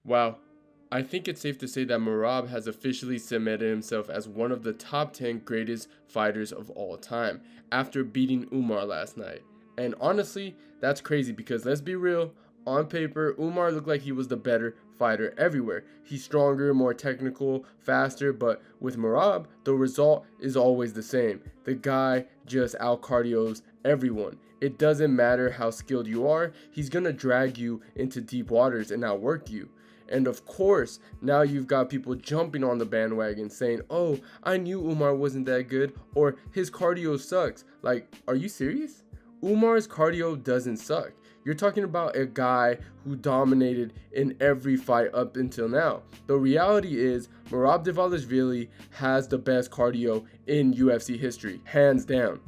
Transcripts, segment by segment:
Wow. I think it's safe to say that Merab has officially cemented himself as one of the top 10 greatest fighters of all time after beating Umar last night. And honestly, that's crazy because let's be real, on paper, Umar looked like he was the better fighter everywhere. He's stronger, more technical, faster, but with Merab, the result is always the same. The guy just out cardios everyone. It doesn't matter how skilled you are, he's gonna drag you into deep waters and outwork you. And of course, now you've got people jumping on the bandwagon saying, oh, I knew Umar wasn't that good, or his cardio sucks. Like, are you serious? Umar's cardio doesn't suck. You're talking about a guy who dominated in every fight up until now. The reality is, Merab Dvalishvili has the best cardio in UFC history, hands down.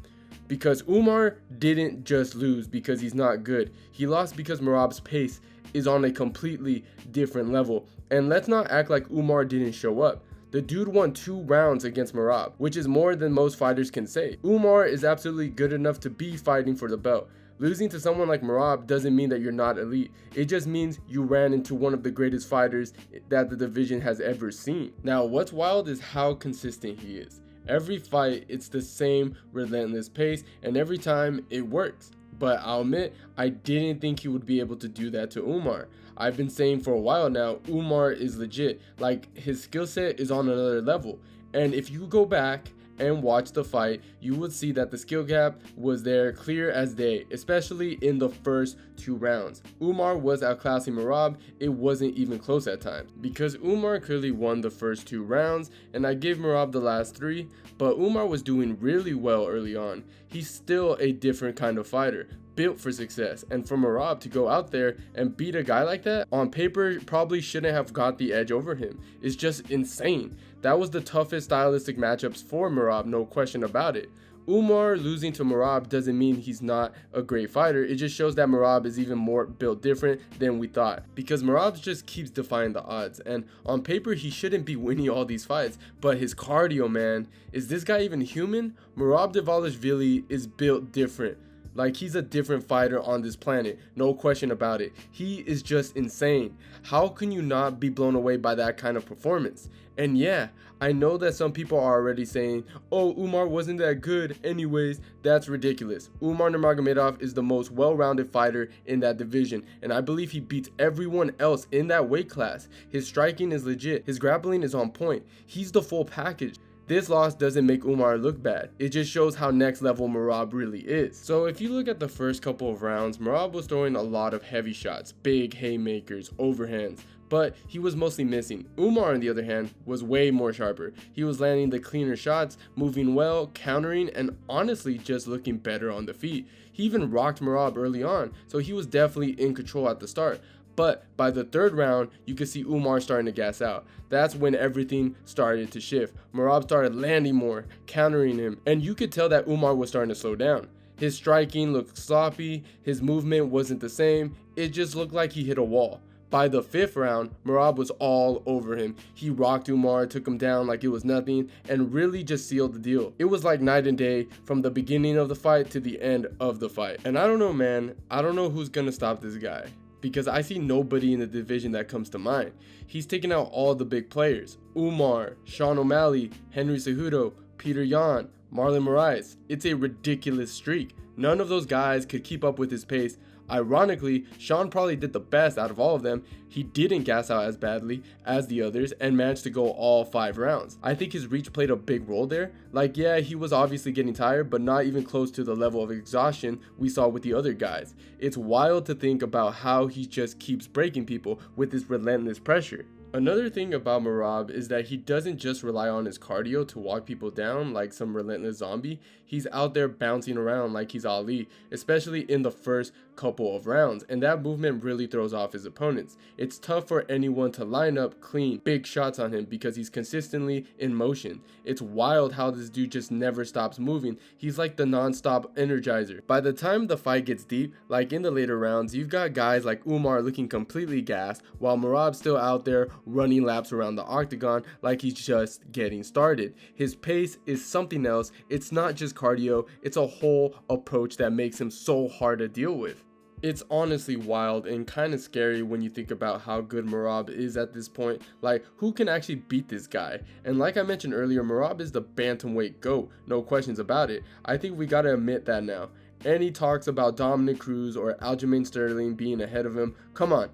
Because Umar didn't just lose because he's not good. He lost because Merab's pace is on a completely different level. And let's not act like Umar didn't show up. The dude won 2 rounds against Merab, which is more than most fighters can say. Umar is absolutely good enough to be fighting for the belt. Losing to someone like Merab doesn't mean that you're not elite. It just means you ran into one of the greatest fighters that the division has ever seen. Now, what's wild is how consistent he is. Every fight, it's the same relentless pace, and every time it works. But I'll admit, I didn't think he would be able to do that to Umar. I've been saying for a while now, Umar is legit. Like, his skill set is on another level. And if you go back and watch the fight, you would see that the skill gap was there clear as day, especially in the first 2 rounds. Umar was outclassing Merab, it wasn't even close at times. Because Umar clearly won the first 2 rounds, and I gave Merab the last 3, but Umar was doing really well early on. He's still a different kind of fighter, built for success, and for Merab to go out there and beat a guy like that, on paper probably shouldn't have got the edge over him. It's just insane. That was the toughest stylistic matchups for Merab, no question about it. Umar losing to Merab doesn't mean he's not a great fighter, it just shows that Merab is even more built different than we thought. Because Merab just keeps defying the odds, and on paper he shouldn't be winning all these fights, but his cardio, man, is this guy even human? Merab Dvalishvili is built different. Like, he's a different fighter on this planet, no question about it. He is just insane. How can you not be blown away by that kind of performance? And yeah, I know that some people are already saying, oh, Umar wasn't that good anyways. That's ridiculous. Umar Nurmagomedov is the most well-rounded fighter in that division, and I believe he beats everyone else in that weight class. His striking is legit. His grappling is on point. He's the full package. This loss doesn't make Umar look bad, it just shows how next level Merab really is. So if you look at the first couple of rounds, Merab was throwing a lot of heavy shots, big haymakers, overhands, but he was mostly missing. Umar, on the other hand, was way more sharper. He was landing the cleaner shots, moving well, countering, and honestly just looking better on the feet. He even rocked Merab early on, so he was definitely in control at the start. But by the 3rd round, you could see Umar starting to gas out. That's when everything started to shift. Merab started landing more, countering him, and you could tell that Umar was starting to slow down. His striking looked sloppy, his movement wasn't the same, it just looked like he hit a wall. By the 5th round, Merab was all over him. He rocked Umar, took him down like it was nothing, and really just sealed the deal. It was like night and day from the beginning of the fight to the end of the fight. And I don't know, man, I don't know who's gonna stop this guy, because I see nobody in the division that comes to mind. He's taken out all the big players. Umar, Sean O'Malley, Henry Cejudo, Peter Yan, Marlon Moraes. It's a ridiculous streak. None of those guys could keep up with his pace. Ironically, Sean probably did the best out of all of them. He didn't gas out as badly as the others and managed to go all 5 rounds. I think his reach played a big role there. Like, yeah, he was obviously getting tired, but not even close to the level of exhaustion we saw with the other guys. It's wild to think about how he just keeps breaking people with this relentless pressure. Another thing about Merab is that he doesn't just rely on his cardio to walk people down like some relentless zombie. He's out there bouncing around like he's Ali, especially in the first couple of rounds, and that movement really throws off his opponents. It's tough for anyone to line up clean, big shots on him because he's consistently in motion. It's wild how this dude just never stops moving. He's like the non-stop energizer. By the time the fight gets deep, like in the later rounds, you've got guys like Umar looking completely gassed, while Merab's still out there running laps around the octagon like he's just getting started. His pace is something else. It's not just cardio, it's a whole approach that makes him so hard to deal with. It's honestly wild and kind of scary when you think about how good Merab is at this point. Like, who can actually beat this guy? And like I mentioned earlier, Merab is the Bantamweight GOAT, no questions about it. I think we gotta admit that now. And he talks about Dominic Cruz or Aljamain Sterling being ahead of him. Come on.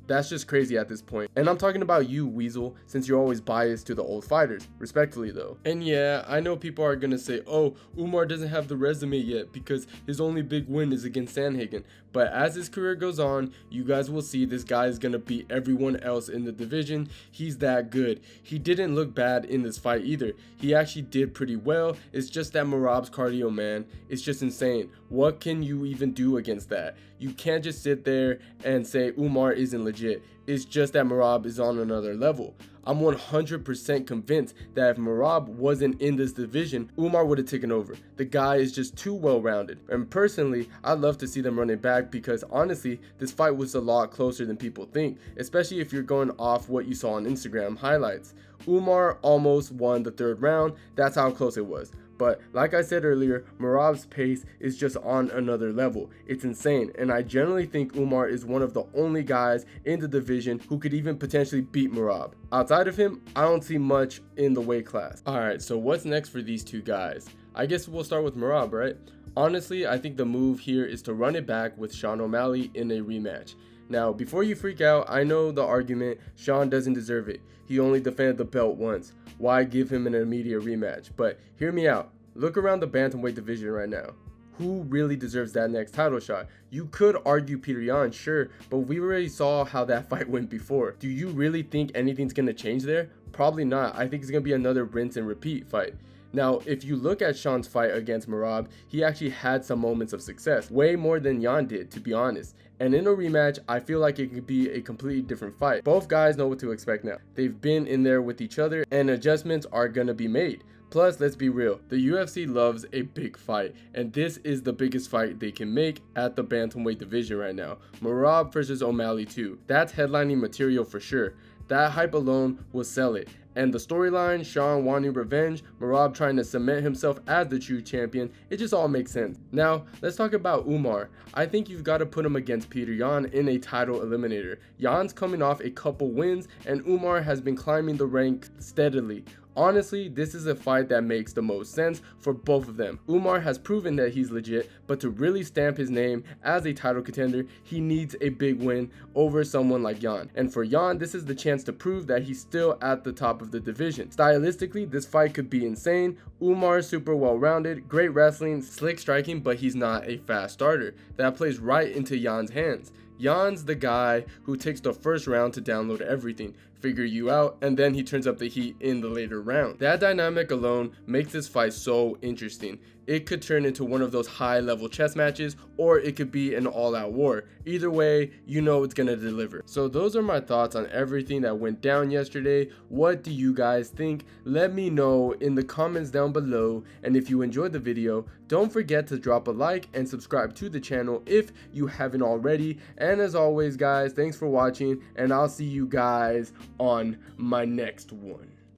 That's just crazy at this point. And I'm talking about you, Weasel, since you're always biased to the old fighters. Respectfully, though. And yeah, I know people are gonna say, oh, Umar doesn't have the resume yet because his only big win is against Sandhagen. But as his career goes on, you guys will see this guy is gonna beat everyone else in the division. He's that good. He didn't look bad in this fight either. He actually did pretty well. It's just that Merab's cardio, man. It's just insane. What can you even do against that? You can't just sit there and say Umar isn't legit. It's just that Merab is on another level. I'm 100% convinced that if Merab wasn't in this division, Umar would have taken over. The guy is just too well-rounded. And personally, I'd love to see them run it back because honestly, this fight was a lot closer than people think, especially if you're going off what you saw on Instagram highlights. Umar almost won the third round. That's how close it was. But like I said earlier, Merab's pace is just on another level. It's insane, and I generally think Umar is one of the only guys in the division who could even potentially beat Merab. Outside of him, I don't see much in the weight class. Alright, so what's next for these two guys? I guess we'll start with Merab, right? Honestly, I think the move here is to run it back with Sean O'Malley in a rematch. Now, before you freak out, I know the argument, Sean doesn't deserve it. He only defended the belt once. Why give him an immediate rematch? But hear me out. Look around the bantamweight division right now. Who really deserves that next title shot? You could argue Peter Yan, sure, but we already saw how that fight went before. Do you really think anything's going to change there? Probably not. I think it's going to be another rinse and repeat fight. Now, if you look at Sean's fight against Merab, he actually had some moments of success, way more than Yan did, to be honest. And in a rematch, I feel like it could be a completely different fight. Both guys know what to expect now. They've been in there with each other, and adjustments are gonna be made. Plus, let's be real, the UFC loves a big fight, and this is the biggest fight they can make at the bantamweight division right now. Morab versus O'Malley 2. That's headlining material for sure. That hype alone will sell it. And the storyline, Sean wanting revenge, Merab trying to cement himself as the true champion, it just all makes sense. Now, let's talk about Umar. I think you've got to put him against Peter Yan in a title eliminator. Yan's coming off a couple wins, and Umar has been climbing the rank steadily. Honestly, this is a fight that makes the most sense for both of them. Umar has proven that he's legit, but to really stamp his name as a title contender, he needs a big win over someone like Yan. And for Yan, this is the chance to prove that he's still at the top of the division. Stylistically, this fight could be insane. Umar is super well-rounded, great wrestling, slick striking, but he's not a fast starter. That plays right into Yan's hands. Yan's the guy who takes the first round to download everything, figure you out, and then he turns up the heat in the later round. That dynamic alone makes this fight so interesting. It could turn into one of those high-level chess matches, or it could be an all-out war. Either way, you know it's gonna deliver. So those are my thoughts on everything that went down yesterday. What do you guys think? Let me know in the comments down below, and if you enjoyed the video, don't forget to drop a like and subscribe to the channel if you haven't already. And as always, guys, thanks for watching, and I'll see you guys on my next one.